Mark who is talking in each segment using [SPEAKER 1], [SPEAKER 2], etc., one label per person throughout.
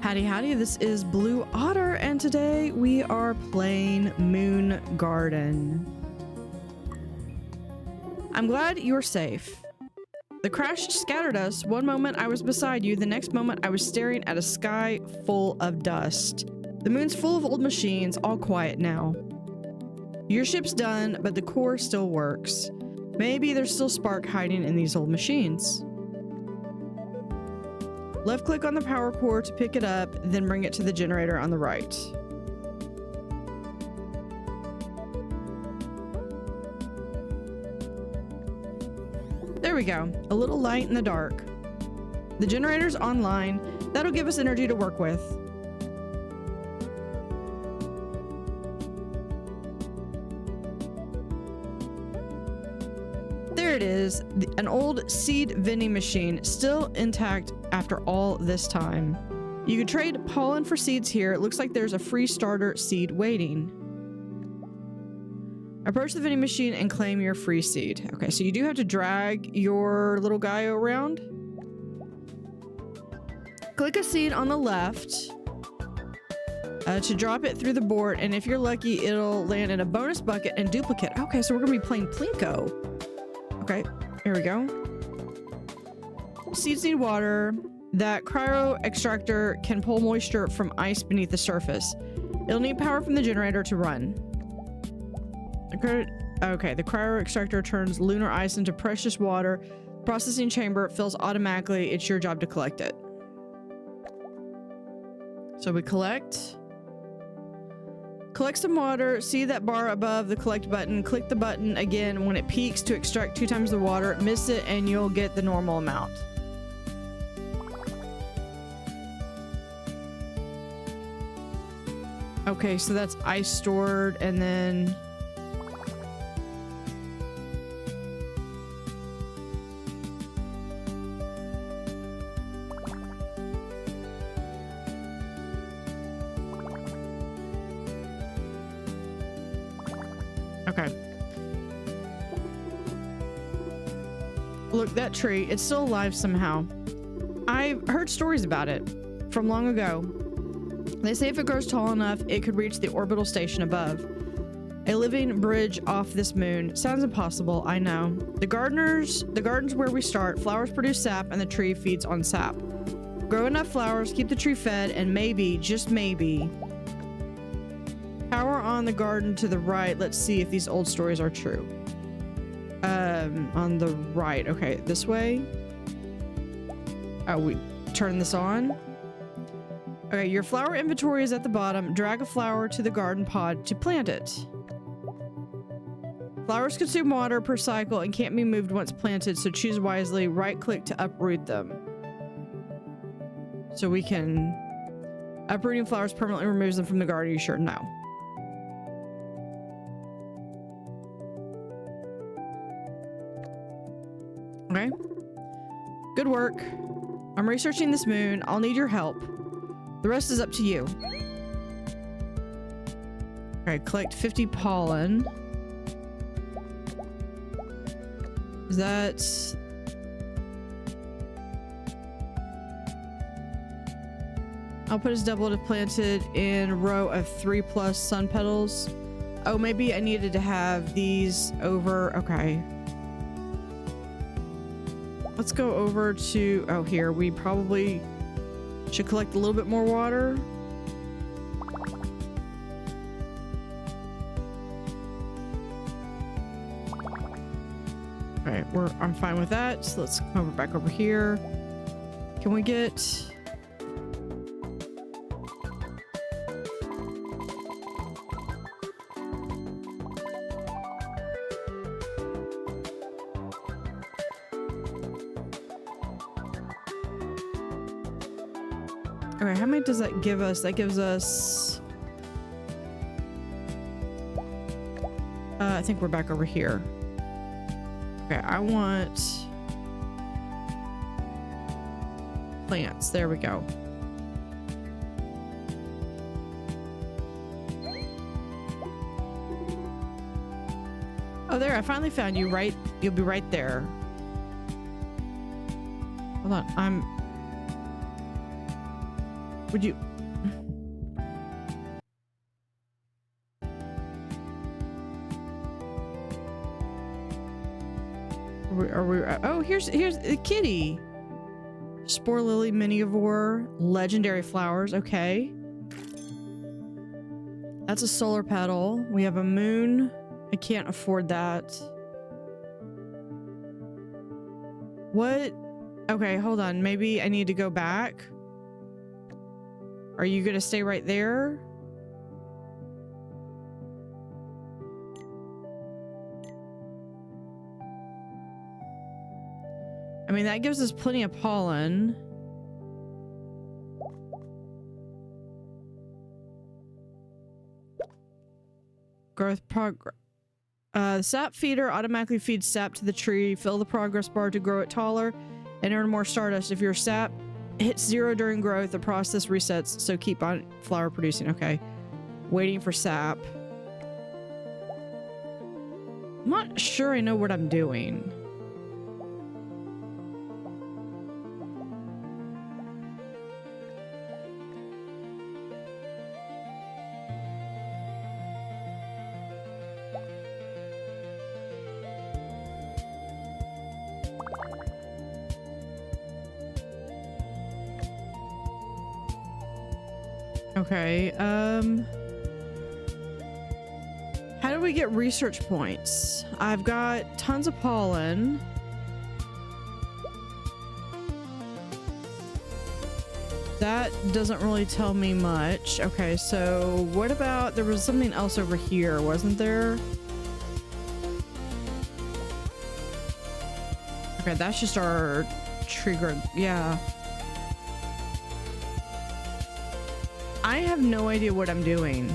[SPEAKER 1] Howdy howdy, this is Blue Otter, and today we are playing Moon Garden. I'm glad you're safe. The crash scattered us. One moment I was beside you, the next moment I was staring at a sky full of dust. The moon's full of old machines, all quiet now. Your ship's done, but the core still works. Maybe there's still spark hiding in these old machines. Left click on the power core to pick it up, then bring it to the generator on the right. There we go, a little light in the dark. The generator's online. That'll give us energy to work with. There it is, an old seed vending machine, still intact after all this time. You can trade pollen for seeds here. It looks like there's a free starter seed waiting. Approach the vending machine and claim your free seed. Okay, so you do have to drag your little guy around. Click a seed on the left to drop it through the board, and if you're lucky, it'll land in a bonus bucket and duplicate. Okay, so we're gonna be playing Plinko. Okay, here we go. Seeds need water. That cryo extractor can pull moisture from ice beneath the surface. It'll need power from the generator to run. Okay, the cryo extractor turns lunar ice into precious water. Processing chamber fills automatically. It's your job to collect it. So we collect some water. See that bar above the collect button. Click the button again when it peaks to extract 2 times the water. Miss it and you'll get the normal amount. Okay, so that's ice stored, and then okay. Look, that tree, it's still alive somehow. I've heard stories about it from long ago. They say if it grows tall enough, it could reach the orbital station above. A living bridge off this moon. Sounds impossible, I know. The garden's where we start. Flowers produce sap and the tree feeds on sap. Grow enough flowers, keep the tree fed, and maybe, just maybe, power on the garden to the right. Let's see if these old stories are true. On the right. Okay, this way. Oh, we turn this on. Okay, your flower inventory is at the bottom. Drag a flower to the garden pod to plant it. Flowers consume water per cycle and can't be moved once planted, so choose wisely. Right-click to uproot them. So we can... Uprooting flowers permanently removes them from the garden. Are you sure? No. Okay. Good work. I'm researching this moon. I'll need your help. The rest is up to you. Okay, collect 50 pollen. Is that... Output is doubled if planted in a row of 3+ sun petals. Oh, maybe I needed to have these over... Okay. Let's go over to... Oh, here. We probably... should collect a little bit more water. Alright, I'm fine with that. So let's come back over here. Can we get... Okay, how many does that give us? That gives us... I think we're back over here. Okay, I want... plants. There we go. Oh, there, I finally found you, right? You'll be right there. Hold on, Would you? Are we oh, here's the kitty. Spore lily, minivore, legendary flowers. Okay. That's a solar petal. We have a moon. I can't afford that. What? Okay, hold on. Maybe I need to go back. Are you gonna stay right there? I mean, that gives us plenty of pollen. Growth progress. The sap feeder automatically feeds sap to the tree. Fill the progress bar to grow it taller and earn more stardust. If your sap hits 0 during growth, the process resets, so keep on flower producing. Okay. Waiting for sap. I'm not sure I know what I'm doing. Okay, how do we get research points? I've got tons of pollen. That doesn't really tell me much. Okay, so what about, there was something else over here, wasn't there? Okay, that's just our tree growth. Yeah. I have no idea what I'm doing.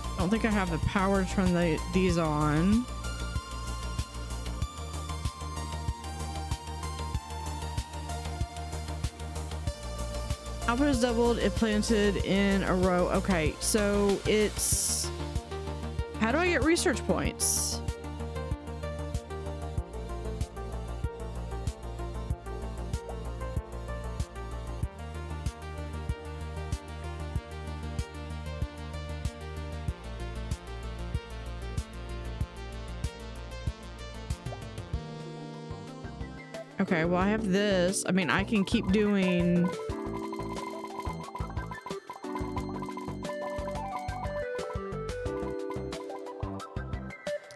[SPEAKER 1] I don't think I have the power to turn these on. Output is doubled if planted in a row. Okay, so it's... How do I get research points? Okay, well, I have this. I mean, I can keep doing...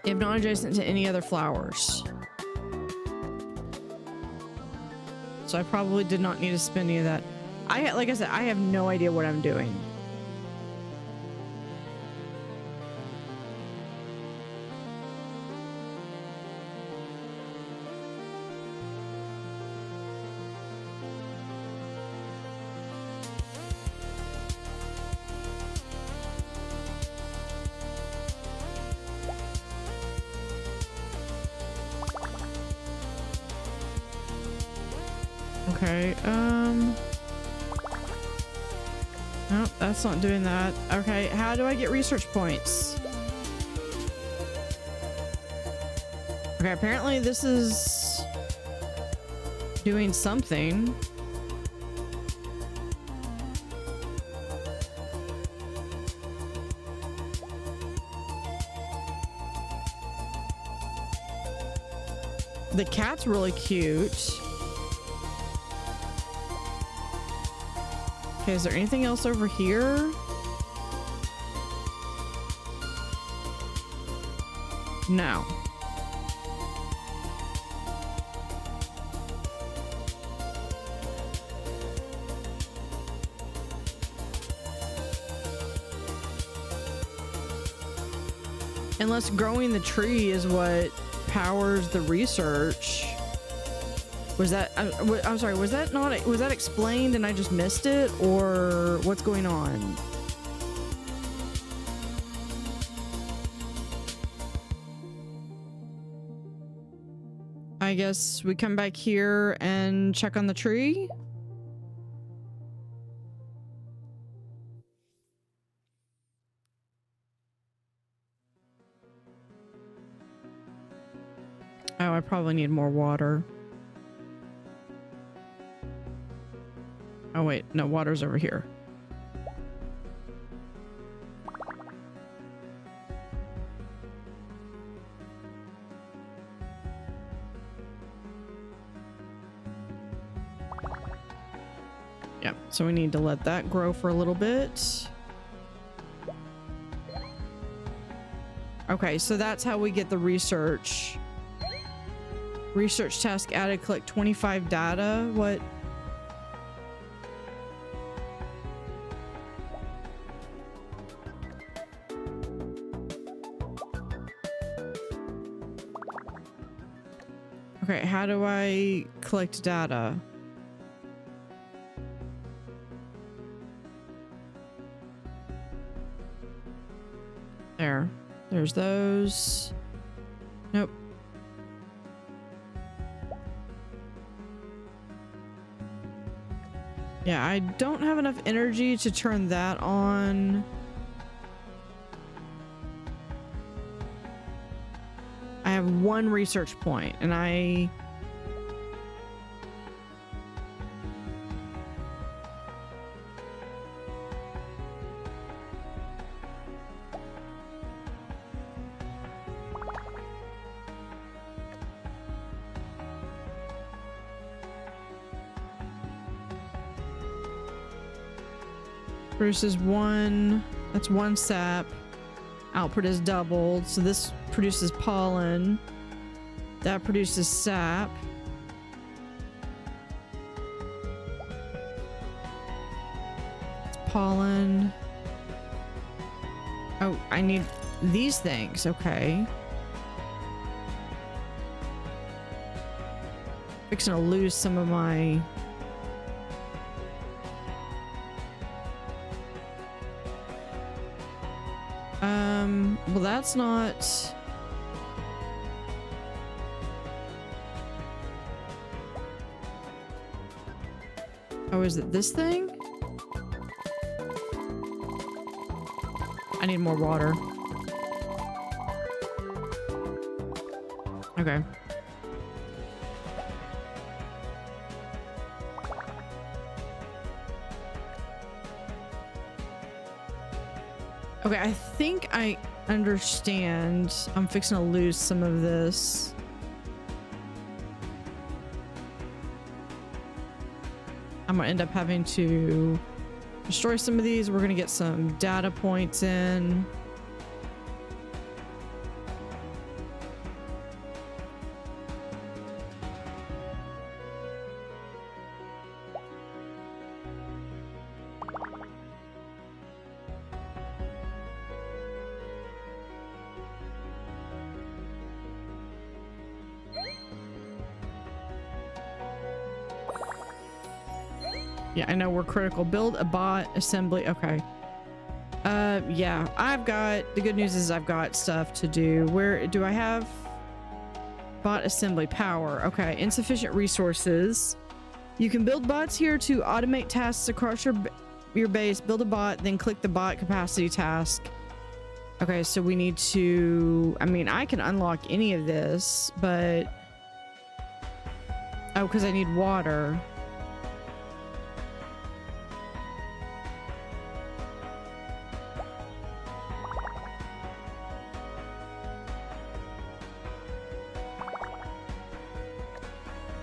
[SPEAKER 1] If not adjacent to any other flowers. So I probably did not need to spend any of that. Like I said, I have no idea what I'm doing. Okay, nope, that's not doing that. Okay, how do I get research points? Okay, apparently this is doing something. The cat's really cute. Okay, is there anything else over here? No. Unless growing the tree is what powers the research. Was that, I'm sorry, was that not, was that explained and I just missed it, or what's going on? I guess we come back here and check on the tree. Oh, I probably need more water. Oh wait, no, water's over here. Yeah, so we need to let that grow for a little bit. Okay, so that's how we get the research. Research task added, collect 25 data. What? Okay, how do I collect data? There. There's those. Nope. Yeah, I don't have enough energy to turn that on. I have one research point, and I... produces one, that's one sap. Output is doubled, so this produces pollen. That produces sap. It's pollen. Oh, I need these things, okay. Fixing to lose some of my... well, that's not... Oh, is it this thing? I need more water. Okay. Okay, I think I understand. I'm fixing to lose some of this. I'm gonna end up having to destroy some of these. We're gonna get some data points in. Yeah, I know we're critical. Build a bot assembly. Okay. Yeah, I've got, the good news is I've got stuff to do. Where do I have bot assembly power? Okay, insufficient resources. You can build bots here to automate tasks across your base. Build a bot, then click the bot capacity task. Okay, so we need to, I mean, I can unlock any of this, but, oh, because I need water.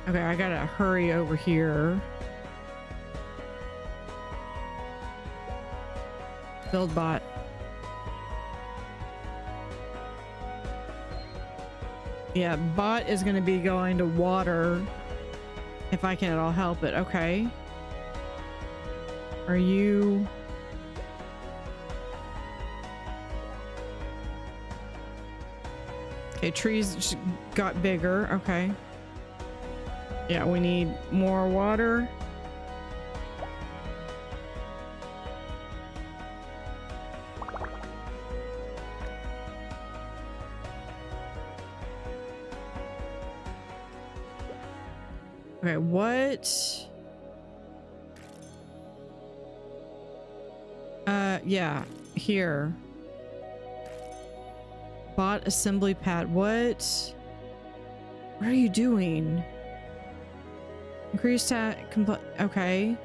[SPEAKER 1] Okay, I gotta hurry over here. Build bot. Yeah, bot is gonna be going to water if I can at all help it. Okay. Are you... Okay, trees just got bigger. Okay. Yeah, we need more water. Okay, what? Yeah, here. Bot assembly pad. What are you doing? Increase okay.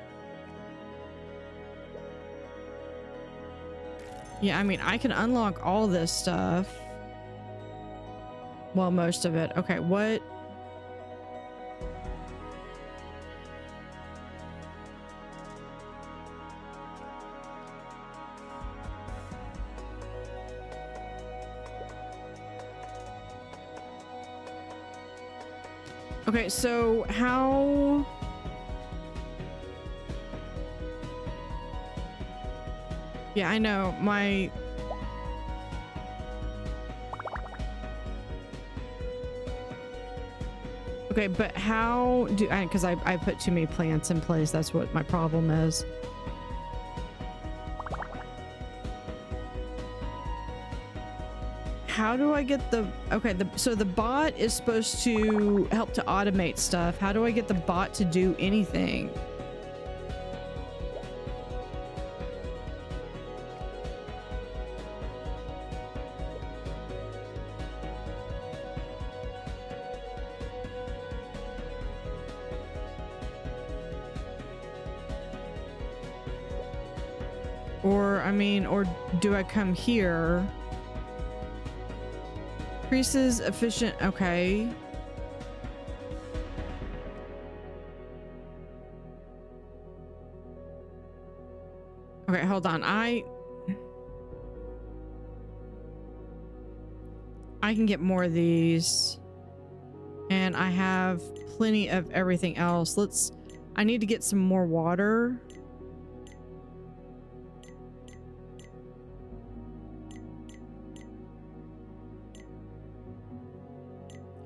[SPEAKER 1] Yeah, I mean, I can unlock all this stuff. Well, most of it. Okay, what? Okay, so how... Yeah, I know, my... Okay, but how do I... Because I put too many plants in place, that's what my problem is. How do I get the... Okay, so the bot is supposed to help to automate stuff. How do I get the bot to do anything? Or, I mean, or do I come here? Increases efficient, okay. Okay, hold on. I can get more of these. And I have plenty of everything else. I need to get some more water.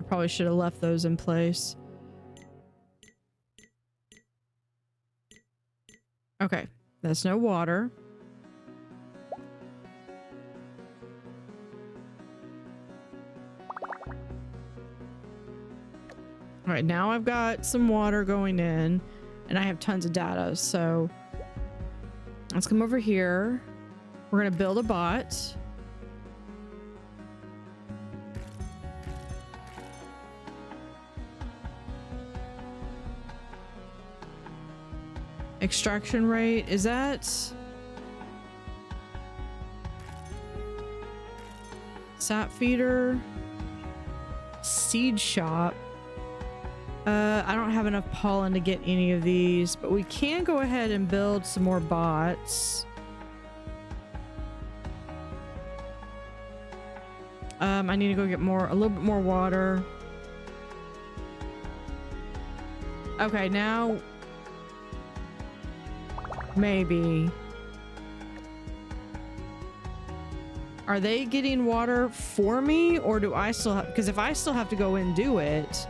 [SPEAKER 1] Probably should have left those in place. Okay, that's no water. All right, now I've got some water going in and I have tons of data. So let's come over here. We're going to build a bot. Extraction rate, is that sap feeder? Seed shop. I don't have enough pollen to get any of these, but we can go ahead and build some more bots. I need to go get a little bit more water. Okay, now maybe. Are they getting water for me, or do I still have, because if I still have to go in and do it.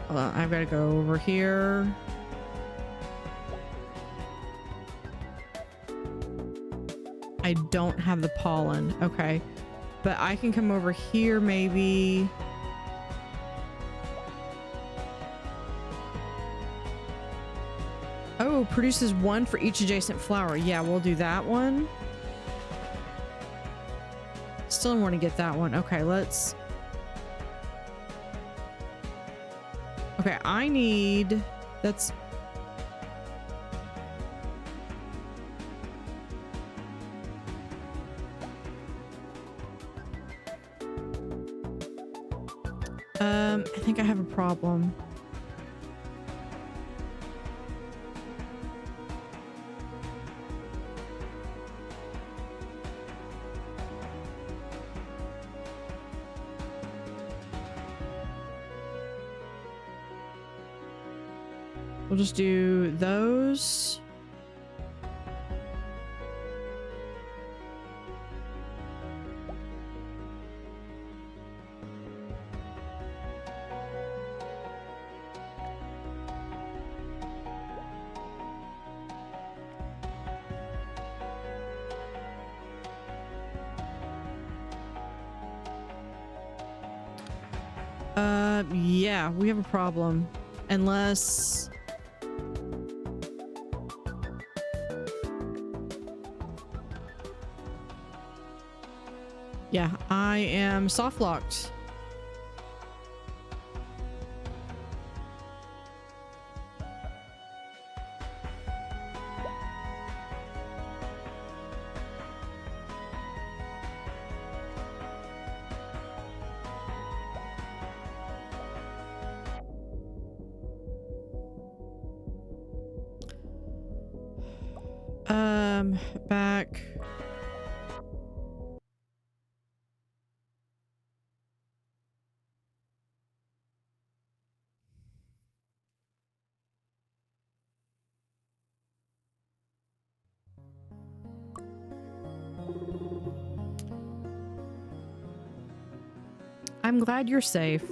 [SPEAKER 1] Hold on, I've got to go over here. I don't have the pollen. Okay. But I can come over here maybe. Oh, produces one for each adjacent flower. Yeah, we'll do that one. Still want to get that one. Okay, let's... Okay, I need... That's... I think I have a problem. We'll just do those. Yeah, we have a problem. Unless... Yeah, I am soft locked. Back. I'm glad you're safe.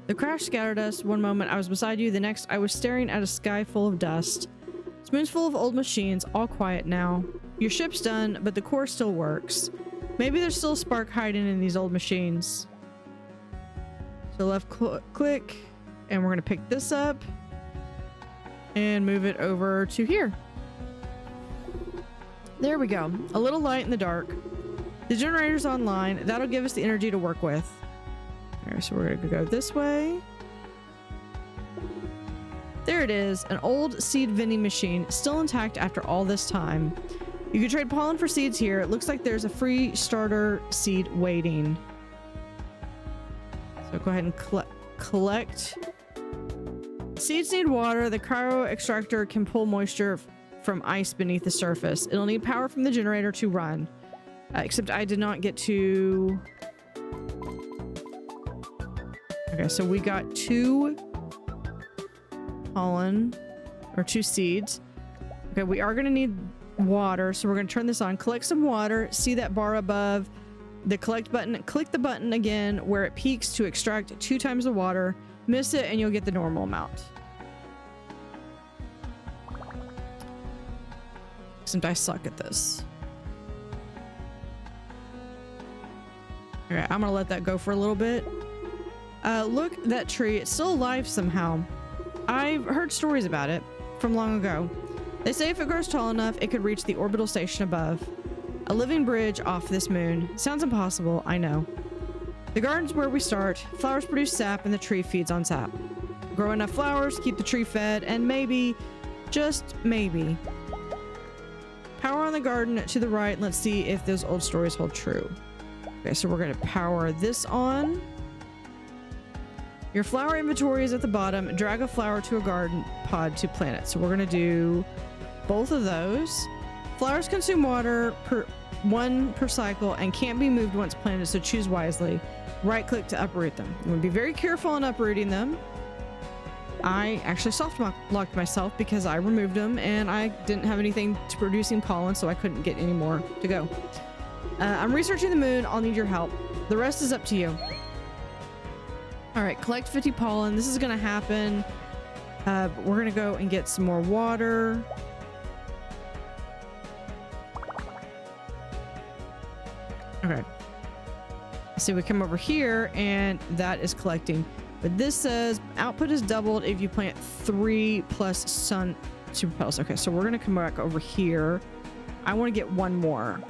[SPEAKER 1] The crash scattered us. One moment I was beside you, the next I was staring at a sky full of dust. Spoons full of old machines, all quiet now. Your ship's done, but the core still works. Maybe there's still a spark hiding in these old machines. So left click, and we're gonna pick this up and move it over to here. There we go. A little light in the dark. The generator's online. That'll give us the energy to work with. Alright, so we're gonna go this way. There it is, an old seed vending machine, still intact after all this time. You can trade pollen for seeds here. It looks like there's a free starter seed waiting. So go ahead and collect. Seeds need water. The cryo extractor can pull moisture from ice beneath the surface. It'll need power from the generator to run. Except I did not get to... Okay, so we got 2 pollen, or 2 seeds. Okay, we are gonna need water, so we're gonna turn this on. Collect some water. See that bar above the collect button? Click the button again where it peaks to extract 2 times the water. Miss it and you'll get the normal amount. Except I suck at this. Alright, I'm gonna let that go for a little bit. Look, that tree, it's still alive somehow. I've heard stories about it from long ago. They say if it grows tall enough, it could reach the orbital station above. A living bridge off this moon. Sounds impossible, I know. The garden's where we start. Flowers produce sap and the tree feeds on sap. Grow enough flowers, keep the tree fed, and maybe, just maybe, power on the garden to the right. Let's see if those old stories hold true. Okay, so we're gonna power this on. Your flower inventory is at the bottom. Drag a flower to a garden pod to plant it. So we're gonna do both of those. Flowers consume water one per cycle and can't be moved once planted, so choose wisely. Right click to uproot them. I'm gonna be very careful in uprooting them. I actually soft locked myself because I removed them and I didn't have anything to producing pollen, so I couldn't get any more to go. I'm researching the moon. I'll need your help. The rest is up to you. All right, collect 50 pollen. This is gonna happen. We're gonna go and get some more water. Okay. So we come over here and that is collecting. But this says output is doubled if you plant 3 plus sun super petals. Okay, so we're gonna come back over here. I want to get 1 more.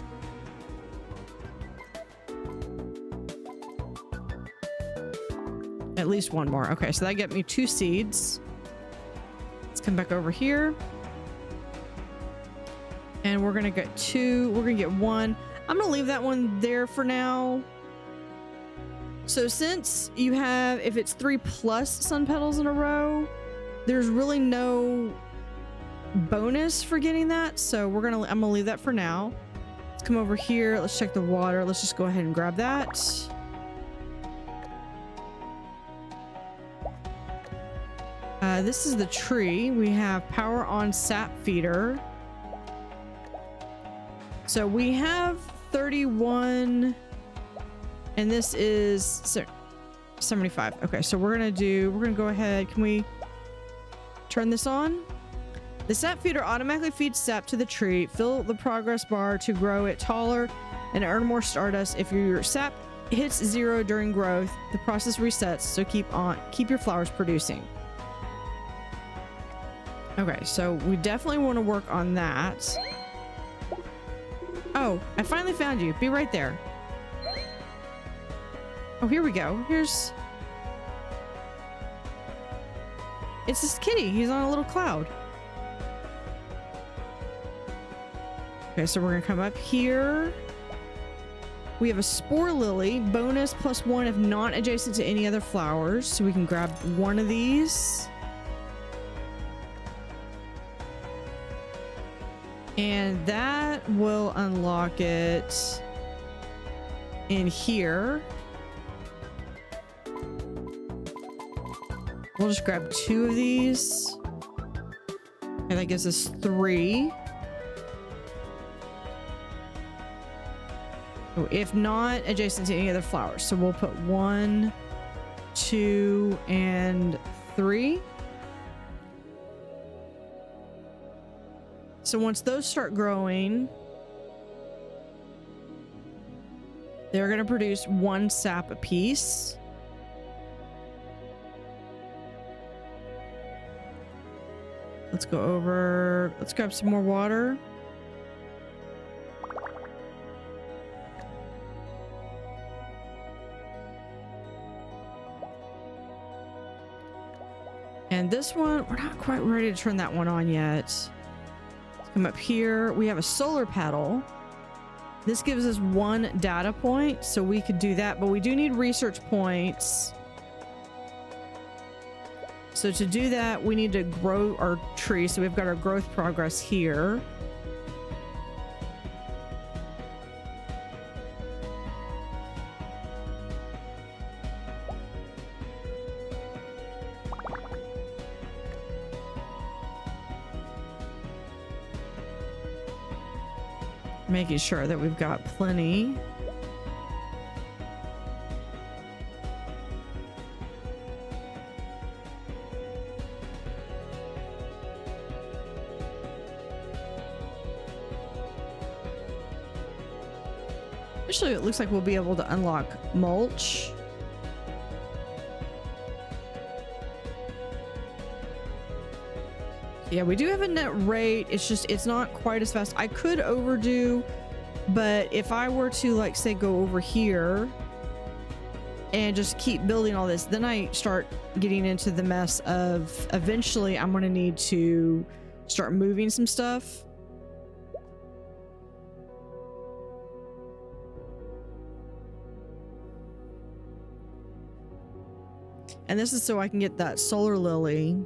[SPEAKER 1] At least 1 more. Okay, so that get me 2 seeds. Let's come back over here. And we're gonna get 2. We're gonna get 1. I'm gonna leave that one there for now. So since you have, if it's 3 plus sun petals in a row, there's really no bonus for getting that. So I'm gonna leave that for now. Let's come over here. Let's check the water. Let's just go ahead and grab that. This is the tree. We have power on sap feeder. So we have 31 and this is 75. Okay, so we're gonna go ahead. Can we turn this on? The sap feeder automatically feeds sap to the tree. Fill the progress bar to grow it taller and earn more stardust. If your sap hits 0 during growth, the process resets, so keep your flowers producing. Okay, so we definitely want to work on that. Oh, I finally found you. Be right there. Oh, here we go. It's this kitty. He's on a little cloud. Okay, so we're gonna come up here. We have a spore lily. Bonus +1 if not adjacent to any other flowers. So we can grab 1 of these. And that will unlock it in here. We'll just grab 2 of these. And that gives us 3. If not adjacent to any other flowers. So we'll put 1, 2, and 3. So once those start growing, they're going to produce 1 sap apiece. Let's go over, let's grab some more water. And this one, we're not quite ready to turn that one on yet. Let's come up here. We have a solar panel. This gives us 1 data point, so we could do that, but we do need research points. So to do that, we need to grow our tree. So we've got our growth progress here. Making sure that we've got plenty. Actually, it looks like we'll be able to unlock mulch. Yeah, we do have a net rate. It's just, it's not quite as fast. I could overdo, but if I were to, like, say, go over here and just keep building all this, then I start getting into the mess of eventually I'm going to need to start moving some stuff. And this is so I can get that solar lily.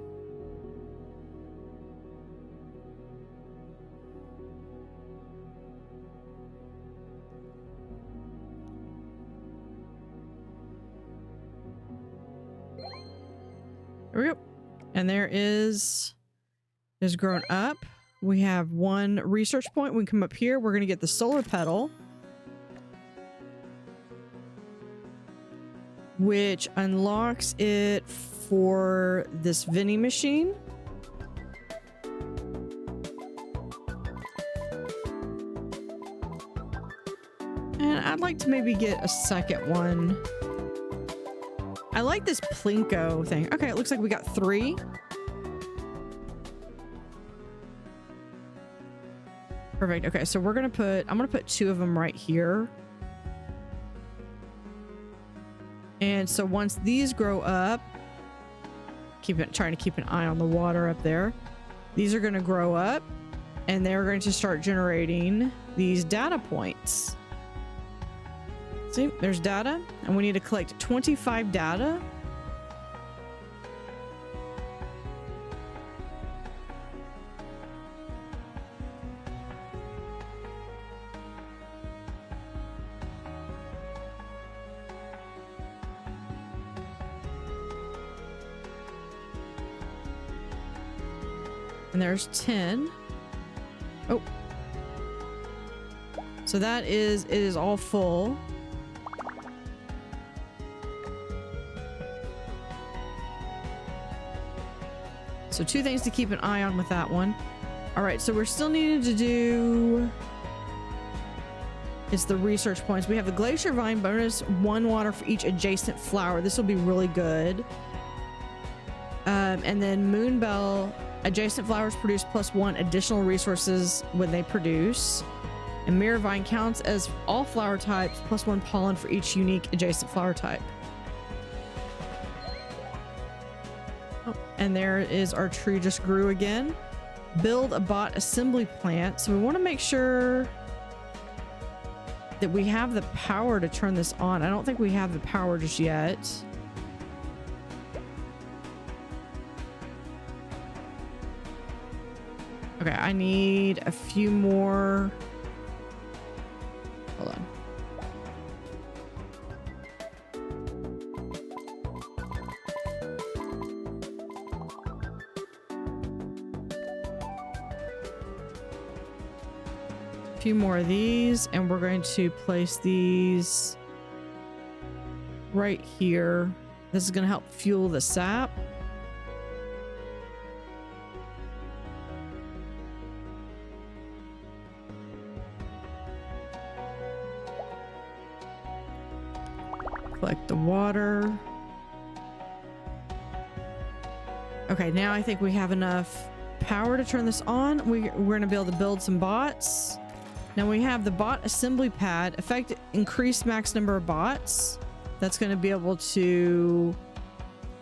[SPEAKER 1] There we go. And there is grown up. We have 1 research point. We can come up here. We're going to get the solar petal, which unlocks it for this vending machine. And I'd like to maybe get a second one. I like this Plinko thing. Okay, it looks like we got 3. Perfect. Okay, so we're gonna put, I'm gonna put 2 of them right here. And so once these grow up, trying to keep an eye on the water up there. These are gonna grow up and they're going to start generating these data points. See, there's data, and we need to collect 25 data. And there's 10. Oh. So that is, it is all full. So 2 things to keep an eye on with that one. All right, so we're still needing to do, it's the research points. We have the glacier vine bonus, 1 water for each adjacent flower. This will be really good. And then moonbell, adjacent flowers produce +1 additional resources when they produce. And mirror vine counts as all flower types, +1 pollen for each unique adjacent flower type. And there is our tree just grew again. Build a bot assembly plant. So we want to make sure that we have the power to turn this on. I don't think we have the power just yet. Okay, I need a few more. Hold on. A few more of these, and we're going to place these right here. This is going to help fuel the sap. Collect the water. Okay, now I think we have enough power to turn this on. We're going to be able to build some bots. Now we have the bot assembly pad. Effect increase max number of bots. That's going to be able to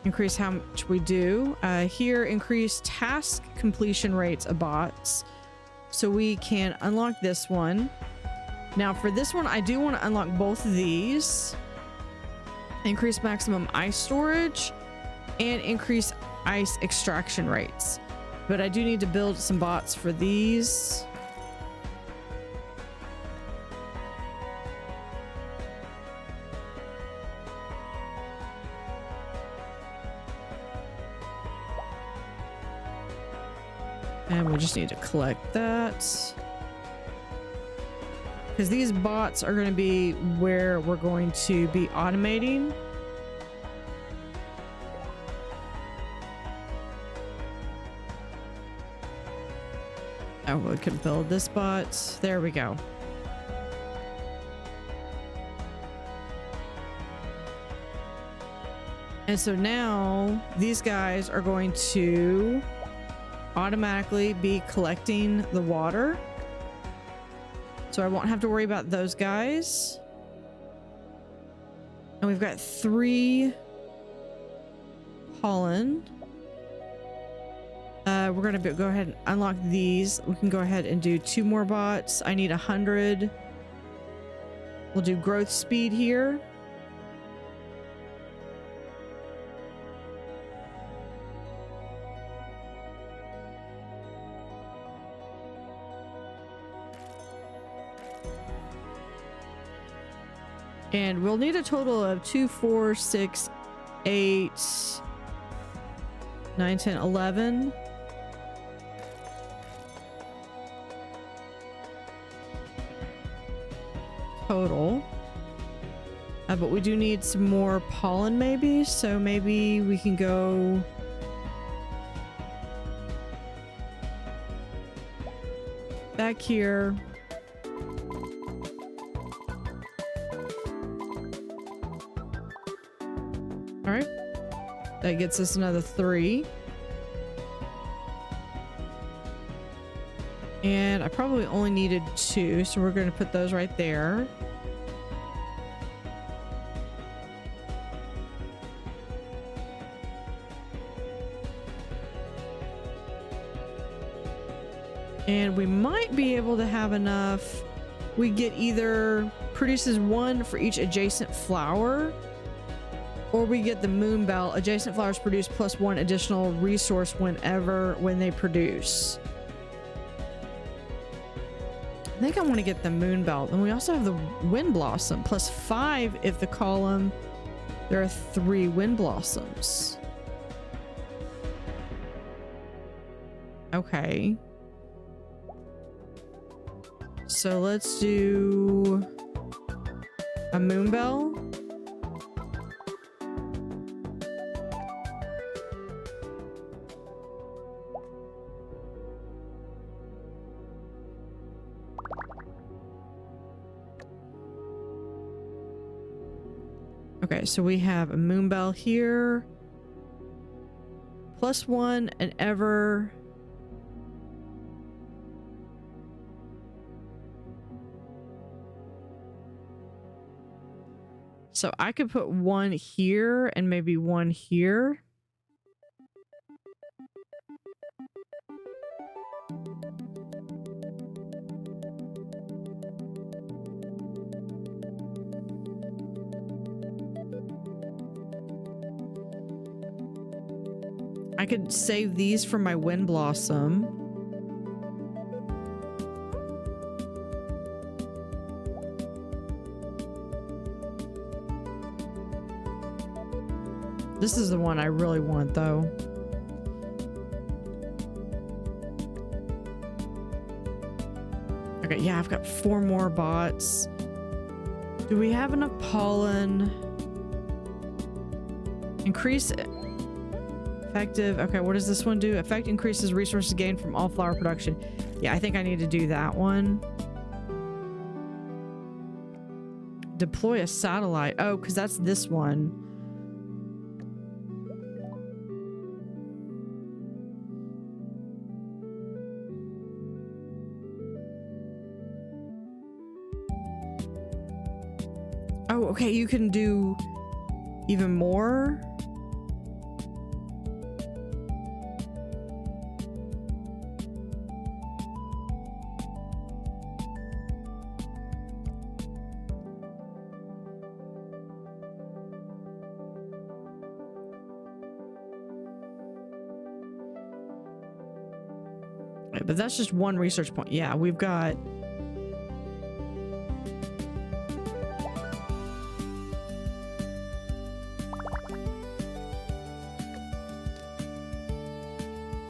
[SPEAKER 1] increase how much we do. Here, increase task completion rates of bots. So we can unlock this one. Now for this one, I do want to unlock both of these. Increase maximum ice storage and increase ice extraction rates. But I do need to build some bots for these. And we just need to collect that. Because these bots are going to be where we're going to be automating. Oh, we can build this bot. There we go. And so now these guys are going to automatically be collecting the water. So I won't have to worry about those guys. And we've got 3 pollen. We're going to go ahead and unlock these. We can go ahead and do 2 more bots. I need 100. We'll do growth speed here. And we'll need a total of 2, 4, 6, 8, 9, 10, 11. Total. But we do need some more pollen maybe. So maybe we can go... back here. All right, that gets us another 3. And I probably only needed 2, so we're going to put those right there. And we might be able to have enough. We get either produces 1 for each adjacent flower, or we get the moon belt. Adjacent flowers produce +1 additional resource when they produce. I think I want to get the moon belt. And we also have the wind blossom +5 if the column there are 3 wind blossoms. Okay. So let's do a moon bell. Okay, so we have a moon bell here. +1 and ever. So I could put 1 here and maybe 1 here. I could save these for my wind blossom. This is the one I really want, though. Okay, yeah, I've got 4 more bots. Do we have enough pollen? Increase effective. Okay, what does this one do? Effect increases resources gained from all flower production. Yeah, I think I need to do that one. Deploy a satellite. Oh, because that's this one. Oh, okay, you can do even more. Okay, but that's just one research point. Yeah, we've got...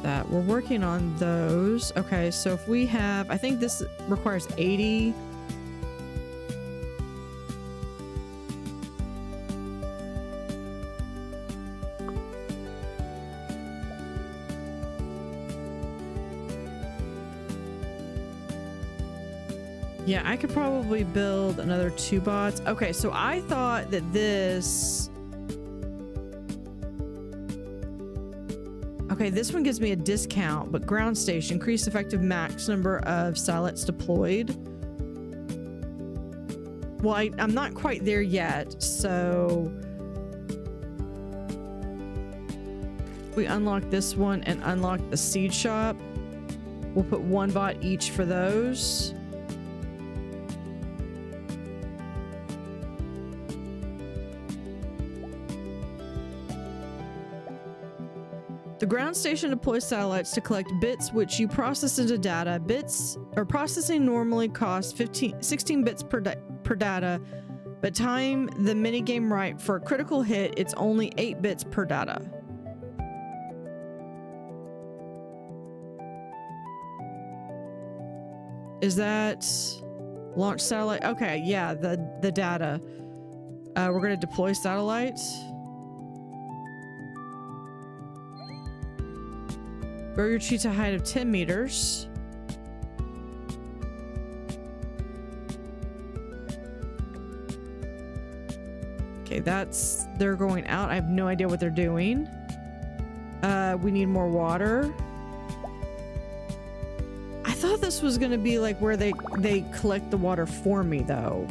[SPEAKER 1] that. We're working on those. Okay, so if we have... I think this requires 80... Yeah, I could probably build another 2 bots. Okay, so I thought that this... Okay, this one gives me a discount, but ground station, increase effective max number of satellites deployed. Well, I'm not quite there yet, so... we unlock this one and unlock the seed shop. We'll put 1 bot each for those. The ground station deploys satellites to collect bits which you process into data. Bits or processing normally costs 16 bits per data, but time the minigame right for a critical hit, it's only 8 bits per data. Is that launch satellite? Okay, yeah, the data. We're gonna deploy satellites. Grow your tree to a height of 10 meters. Okay, they're going out. I have no idea what they're doing. We need more water. I thought this was gonna be like where they collect the water for me, though.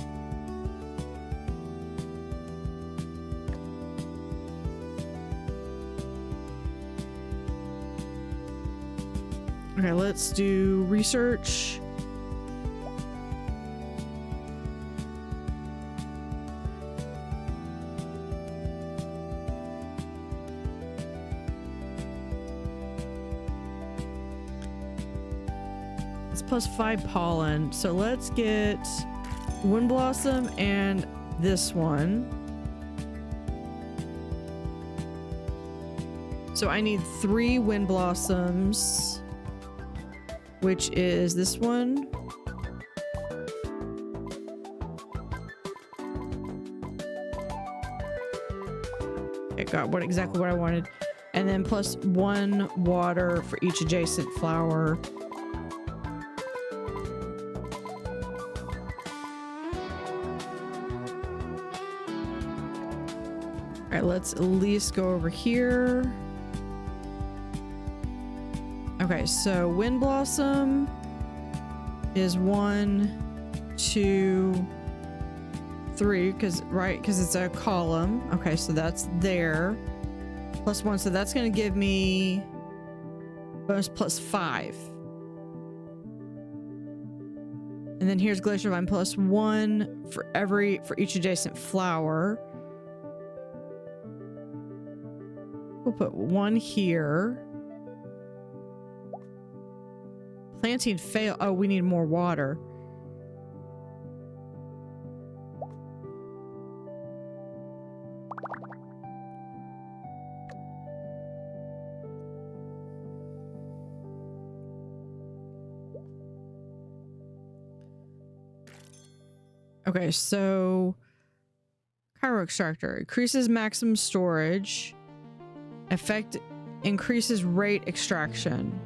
[SPEAKER 1] Okay, let's do research. It's plus 5 pollen. So let's get Wind Blossom and this one. So I need 3 Wind Blossoms, which is this one. I got exactly what I wanted. And then plus 1 water for each adjacent flower. All right, let's at least go over here. Okay, so Wind Blossom is 1, 2, 3, because it's a column. Okay, so that's there. Plus 1, so that's going to give me bonus plus 5. And then here's Glacier Vine plus 1 for each adjacent flower. We'll put 1 here. Planting fail. Oh, we need more water. Okay, so Kairos Extractor increases maximum storage. Effect increases rate extraction.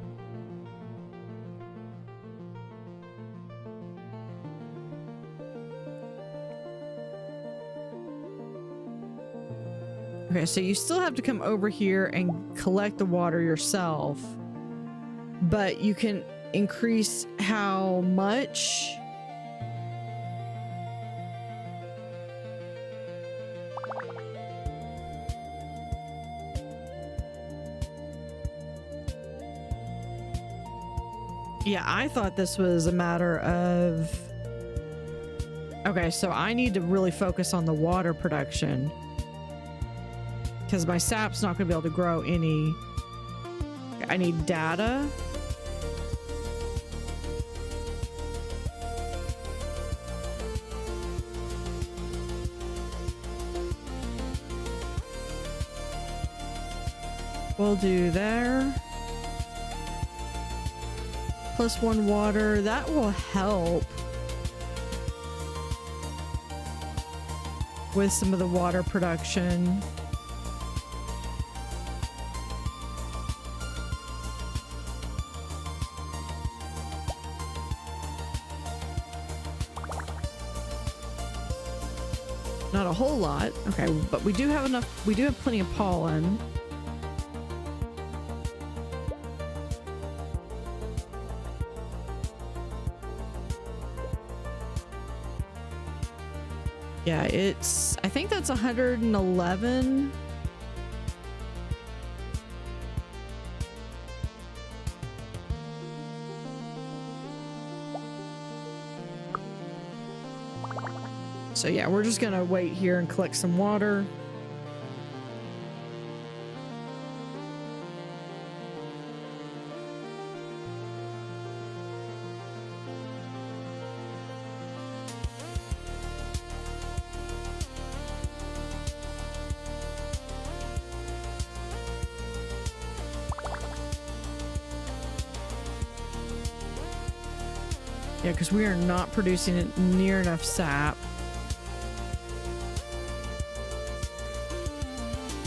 [SPEAKER 1] Okay, so you still have to come over here and collect the water yourself, but you can increase how much. Yeah, I thought this was a matter of... Okay, so I need to really focus on the water production, because my sap's not going to be able to grow any. I need data. We'll do there. +1 water. That will help with some of the water production. Not a whole lot. Okay, but we do have enough. We do have plenty of pollen. Yeah, it's... I think that's 111. So yeah, we're just gonna wait here and collect some water. Yeah, because we are not producing near enough sap.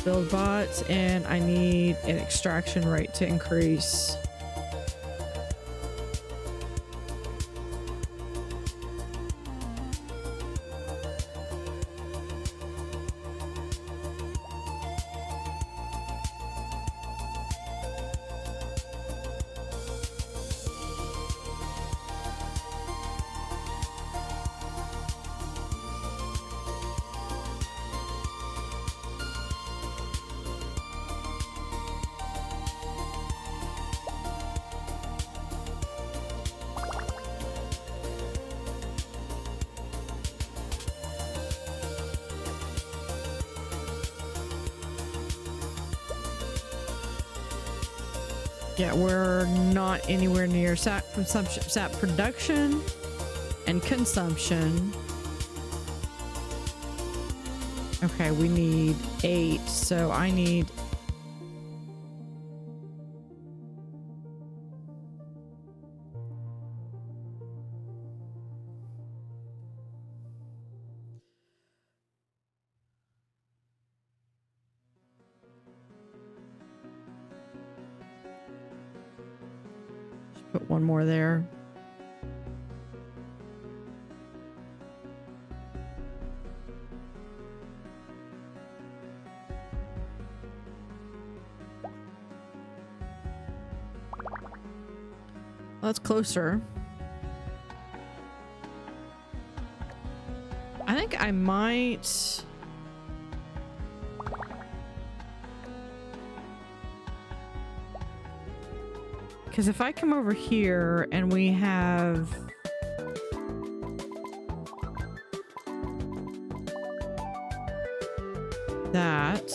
[SPEAKER 1] Build bots, and I need an extraction rate to increase. Yeah, we're not anywhere near sap consumption, sap production and consumption. Okay, we need 8, so I need... Put one more there. Well, that's closer. I think I might... Because if I come over here and we have... that...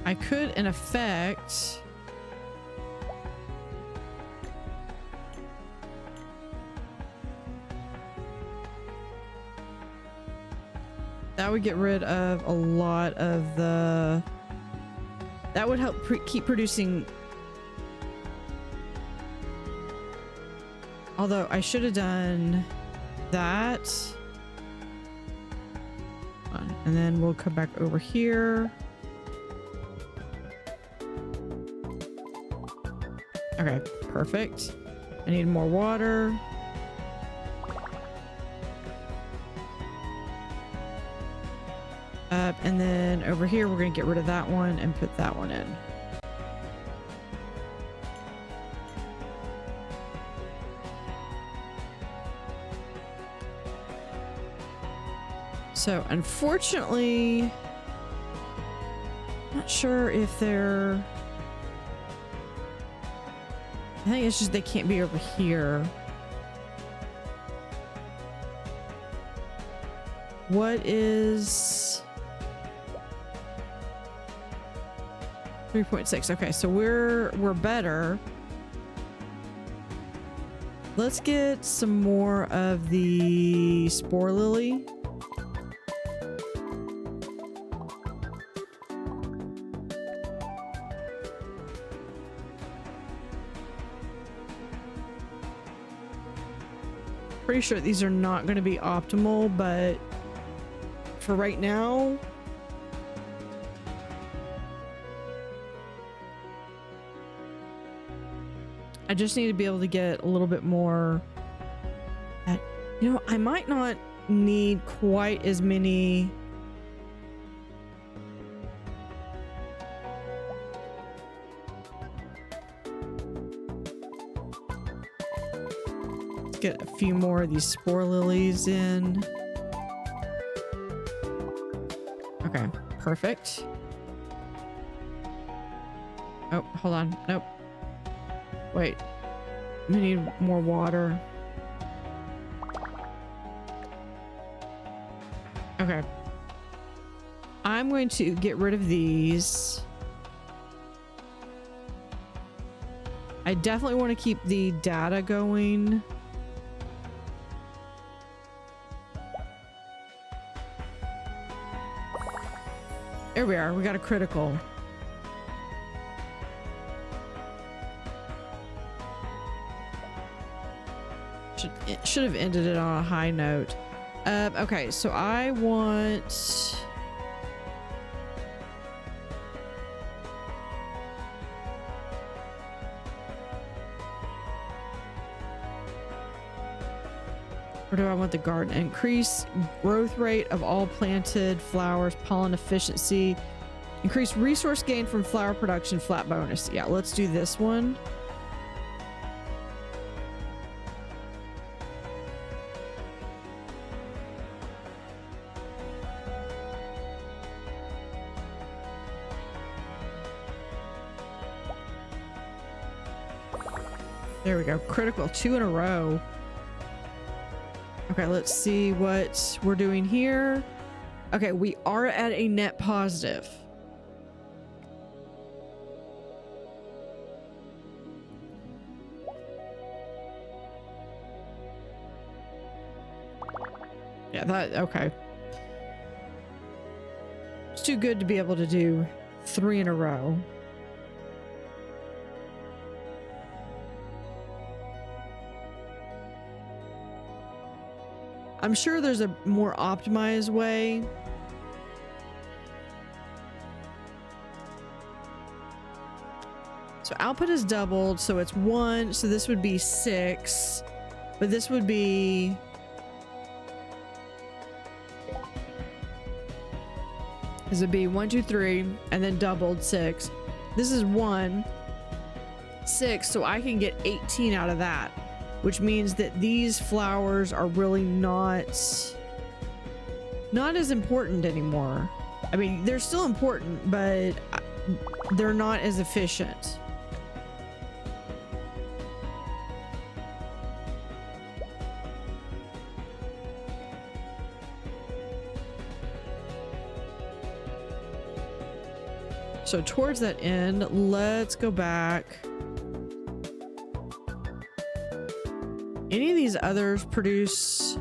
[SPEAKER 1] I could, in effect... that would get rid of a lot of the... that would help keep producing... Although I should have done that. And then we'll come back over here. Okay, perfect. I need more water. And then over here, we're going to get rid of that one and put that one in. So unfortunately, not sure if they're... I think it's just they can't be over here. What is 3.6? Okay, so we're better. Let's get some more of the spore lily. Pretty sure these are not going to be optimal, but for right now, I just need to be able to get a little bit more. You know, I might not need quite as many. Get a few more of these spore lilies in. Okay, perfect. Oh, hold on. Nope. Wait. We need more water. Okay. I'm going to get rid of these. I definitely want to keep the data going. There we are. We got a critical. Should have ended it on a high note. Okay, so I want... Where do I want the garden? Increase growth rate of all planted flowers, pollen efficiency, increase resource gain from flower production, flat bonus. Yeah, let's do this one. There we go. Critical 2 in a row. Okay, let's see what we're doing here. Okay, we are at a net positive. Yeah, okay. It's too good to be able to do 3 in a row. I'm sure there's a more optimized way. So output is doubled, so it's 1, so this would be 6, but this would be... This would be 1, 2, 3, and then doubled 6. This is 1, 6, so I can get 18 out of that. Which means that these flowers are really not as important anymore. I mean, they're still important, but they're not as efficient. So towards that end, let's go back. Any of these others produce...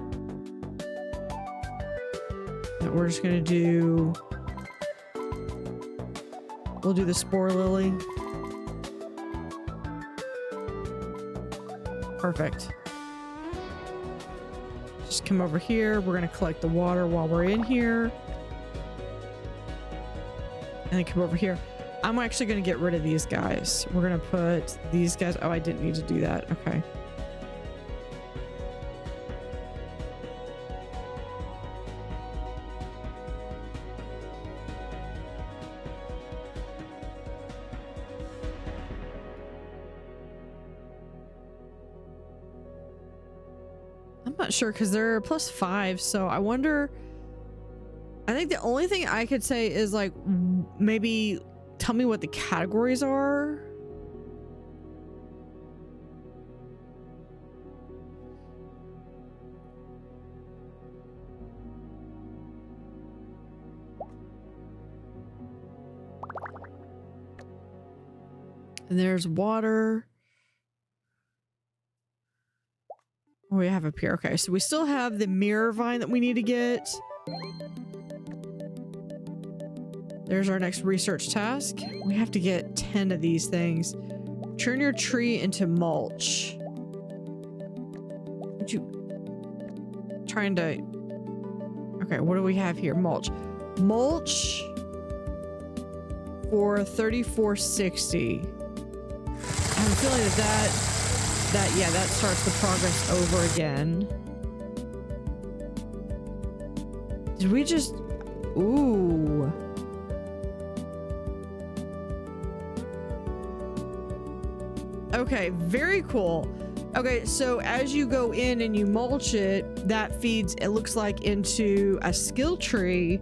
[SPEAKER 1] We're just gonna do... We'll do the spore lily. Perfect. Just come over here. We're going to collect the water while we're in here. And then come over here. I'm actually going to get rid of these guys. We're going to put these guys. Oh, I didn't need to do that. Okay. I'm not sure because they're +5. So I wonder. I think the only thing I could say is like maybe tell me what the categories are. And there's water. What do we have up here? Okay, so we still have the mirror vine that we need to get. There's our next research task. We have to get 10 of these things. Turn your tree into mulch. Would you... Trying to... Okay, what do we have here? Mulch. Mulch for 3460. I have a feeling yeah, that starts the progress over again. Did we just... Ooh. Okay, very cool. Okay, so as you go in and you mulch it, that feeds, it looks like, into a skill tree.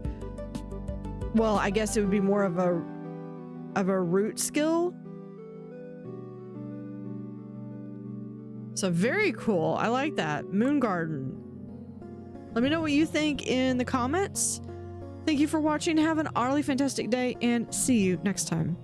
[SPEAKER 1] Well, I guess it would be more of a root skill. So very cool. I like that. Moon Garden. Let me know what you think in the comments. Thank you for watching. Have an utterly fantastic day and see you next time.